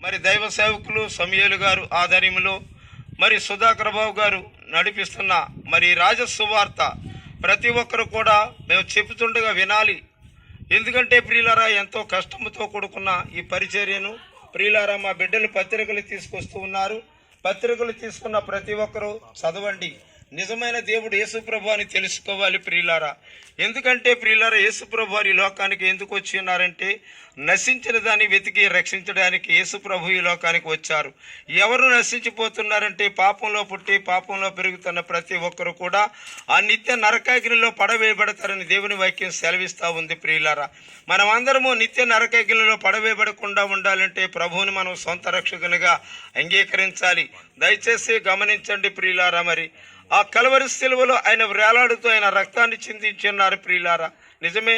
మరి దైవ సేవకులు సమయేలు గారు ఆధ్వర్యంలో మరి సుధాకర్ బాబు గారు నడిపిస్తున్న మరి రాజసువార్త ప్రతి ఒక్కరు కూడా మేము చెబుతుండగా వినాలి. ఎందుకంటే ప్రియులారా, ఎంతో కష్టంతో కూడుకున్న ఈ పరిచర్యను ప్రియులారా మా బిడ్డలు పత్రికలు తీసుకొస్తూ ఉన్నారు. పత్రికలు తీసుకున్న ప్రతి ఒక్కరూ చదవండి. నిజమైన దేవుడు యేసుప్రభు అని తెలుసుకోవాలి ప్రియులారా. ఎందుకంటే ప్రియులారా, యేసుప్రభు వారి లోకానికి ఎందుకు వచ్చి ఉన్నారంటే నశించిన దాన్ని వెతికి రక్షించడానికి యేసుప్రభు ఈ లోకానికి వచ్చారు. ఎవరు నశించిపోతున్నారంటే పాపంలో పుట్టి పాపంలో పెరుగుతున్న ప్రతి ఒక్కరు కూడా ఆ నిత్య నరకాగ్నిలో పడవేయబడతారని దేవుని వాక్యం సెలవిస్తూ ఉంది ప్రియులారా. మనం అందరము నిత్య నరకాగ్నిలో పడవేయబడకుండా ఉండాలంటే ప్రభువుని మనం సొంత రక్షకునిగా అంగీకరించాలి. దయచేసి గమనించండి ప్రియులారా. మరి ఆ కల్వరి సిలువలో ఆయన వేలాడుతూ ఆయన రక్తాన్ని చిందించున్నారు ప్రియులారా. నిజమే,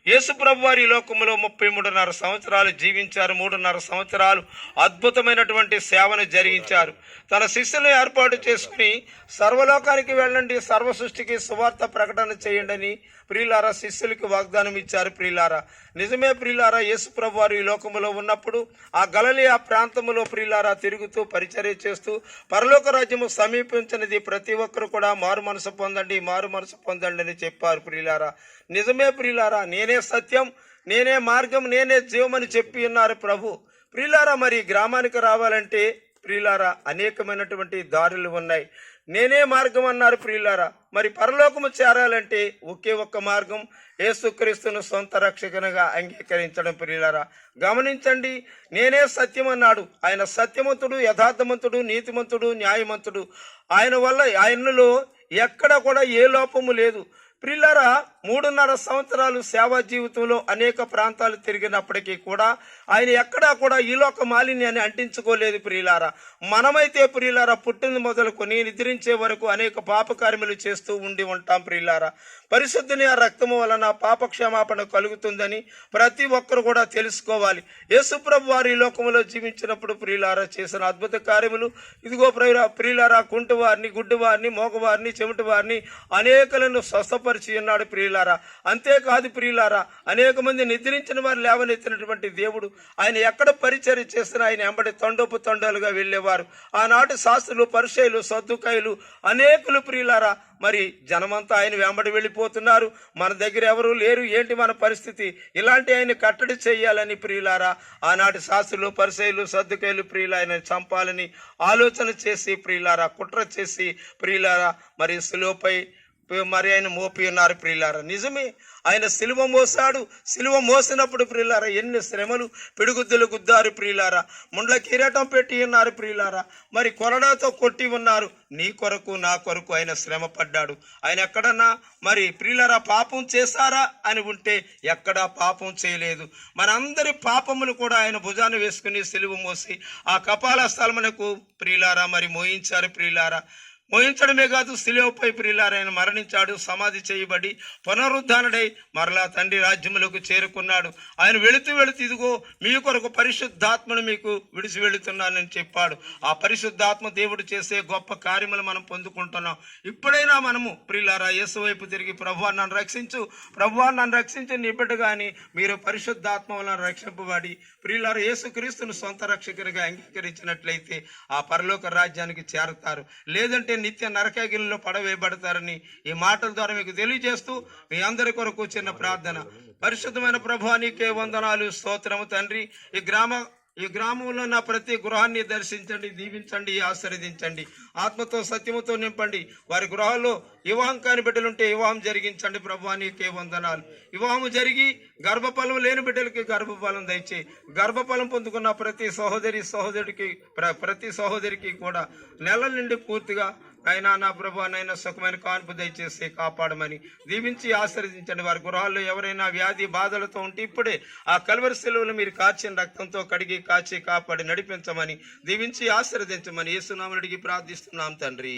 యేసుప్రభు వారి లోకములో 33.5 సంవత్సరాలు జీవించారు. 3.5 సంవత్సరాలు అద్భుతమైనటువంటి సేవను జరిగించారు. తన శిష్యులను ఏర్పాటు చేసుకుని సర్వలోకానికి వెళ్ళండి, సర్వ సృష్టికి సువార్త ప్రకటన చేయండి అని ప్రియులారా శిష్యులకి వాగ్దానం ఇచ్చారు ప్రియులారా. నిజమే ప్రియులారా, యేసుప్రభు వారు ఈ లోకములో ఉన్నప్పుడు ఆ గలిలయ ప్రాంతములో ప్రియులారా తిరుగుతూ పరిచర్య చేస్తూ పరలోక రాజ్యము సమీపించినది, ప్రతి ఒక్కరు కూడా మారు మనసు పొందండి, మారు మనసు పొందండి అని చెప్పారు ప్రియులారా. నిజమే ప్రియులారా, నేనే సత్యం, నేనే మార్గం, నేనే జీవమని చెప్పి ఉన్నారు ప్రభు. ప్రియులారా, మరి గ్రామానికి రావాలంటే ప్రియులారా అనేకమైనటువంటి దారులు ఉన్నాయి. నేనే మార్గం అన్నారు ప్రియులారా. మరి పరలోకము చేరాలంటే ఒకే ఒక్క మార్గం, యేసుక్రీస్తును సొంత రక్షకునిగా అంగీకరించడం ప్రియులారా. గమనించండి, నేనే సత్యం అన్నాడు. ఆయన సత్యవంతుడు, యథార్థవంతుడు, నీతిమంతుడు, న్యాయవంతుడు. ఆయనలో ఎక్కడ కూడా ఏ లోపము లేదు ప్రియులారా. 3.5 సంవత్సరాలు సేవా జీవితంలో అనేక ప్రాంతాలు తిరిగినప్పటికీ కూడా ఆయన ఎక్కడా కూడా ఈ లోక మాలిన్యాన్ని అంటించుకోలేదు ప్రియులారా. మనమైతే ప్రియులారా పుట్టింది మొదలుకొని నిద్రించే వరకు అనేక పాపకార్యములు చేస్తూ ఉండి ఉంటాం ప్రియులారా. పరిశుద్ధిని ఆ రక్తము వలన పాపక్షమాపణ కలుగుతుందని ప్రతి ఒక్కరు కూడా తెలుసుకోవాలి. యేసుప్రభు వారి లోకములో జీవించినప్పుడు ప్రియులారా చేసిన అద్భుత కార్యములు ఇదిగో ప్రియులారా, కుంటివారిని, గుడ్డివారిని, మోగవారిని, చెమటి వారిని అనేకలను స్వస్థపరిచి ఉన్నాడు ప్రియులారా. అంతేకాదు ప్రియులారా, అనేక మంది నిద్రించిన వారు లేవనెత్తినటువంటి దేవుడు. ఆయన ఎక్కడ పరిచర్య చేసినా ఆయన ఎంబడి తండోపు తండాలుగా వెళ్ళేవారు. ఆనాటి శాస్త్రులు, పరిసయ్యులు, సద్దుకాయులు అనేకులు ప్రియులారా. మరి జనమంతా ఆయన వెంబడి వెళ్ళిపోతున్నారు. మన దగ్గర ఎవరు లేరు, ఏంటి మన పరిస్థితి? ఇలాంటి ఆయన కట్టడి చేయాలని ప్రియులారా ఆనాటి శాస్త్రులు, పరిసయ్యులు, సద్దుకాయులు ప్రియులు ఆయన చంపాలని ఆలోచన చేసి ప్రియులారా కుట్ర చేసి ప్రియులారా మరి శిలువపై మరి ఆయన మోపి ఉన్నారు ప్రియులారా. నిజమే, ఆయన సిలువ మోసాడు. సిలువ మోసినప్పుడు ప్రియులారా ఎన్ని శ్రమలు, పిడుగుద్దులు గుద్దారు ప్రియులారా. ముండ్ల కిరీటం పెట్టి ఉన్నారు ప్రియులారా. మరి కొరడాతో కొట్టి ఉన్నారు. నీ కొరకు నా కొరకు ఆయన శ్రమ పడ్డాడు. ఆయన ఎక్కడన్నా మరి ప్రియులారా పాపం చేశారా అని ఉంటే ఎక్కడా పాపం చేయలేదు. మనందరి పాపములు కూడా ఆయన భుజాన్ని వేసుకుని సిలువ మోసి ఆ కపాల స్థలమునకు ప్రియులారా మరి మోయించారు ప్రియులారా. మోయించడమే కాదు, శిలువపై ప్రియులారా ఆయన మరణించాడు, సమాధి చేయబడి పునరుద్ధానుడై మరలా తండ్రి రాజ్యములకు చేరుకున్నాడు. ఆయన వెళుతూ ఇదిగో మీ కొరకు పరిశుద్ధాత్మను మీకు విడిచి వెళుతున్నానని చెప్పాడు. ఆ పరిశుద్ధాత్మ దేవుడు చేసే గొప్ప కార్యములు మనం పొందుకుంటున్నాం. ఇప్పుడైనా మనము ప్రియులారా యేసు వైపు తిరిగి ప్రభువా నన్ను రక్షించు, ప్రభువా నన్ను రక్షించి నీ బిడ్డగా అని మీరు పరిశుద్ధాత్మ వలన రక్షింపబడి ప్రియులారా యేసుక్రీస్తును సొంత రక్షకునిగా అంగీకరించినట్లయితే ఆ పరలోక రాజ్యానికి చేరతారు. లేదంటే నిత్య నరకాగ్నిలో పడవేయబడతారని ఈ మాటల ద్వారా మీకు తెలియజేస్తూ మీ అందరి కొరకు చిన్న ప్రార్థన. పరిశుద్ధమైన ప్రభువా నీకే వందనాలు, స్తోత్రము తండ్రి. ఈ గ్రామంలో ఉన్న ప్రతి గృహాన్ని దర్శించండి, దీవించండి, ఆశీర్వదించండి. ఆత్మతో సత్యముతో నింపండి. వారి గృహాల్లో వివాహం కాని బిడ్డలుంటే వివాహం జరిగించండి ప్రభువా నీకే వందనాలు. వివాహం జరిగి గర్భఫలం లేని బిడ్డలకి గర్భఫలం దయచేయి. గర్భఫలం పొందుకున్న ప్రతి సహోదరికి కూడా నెలల నుండి పూర్తిగా అయినా నా ప్రభు నైనా సుఖమైన కాన్పు దయచేసి కాపాడమని దీవించి ఆశీర్వదించండి. వారి గృహాల్లో ఎవరైనా వ్యాధి బాధలతో ఉంటే ఇప్పుడే ఆ కల్వరి సిలువను మీరు కాచిన రక్తంతో కడిగి కాచి కాపాడి నడిపించమని దీవించి ఆశీర్వదించమని యేసు నామమున అడిగి ప్రార్థిస్తున్నాం తండ్రి.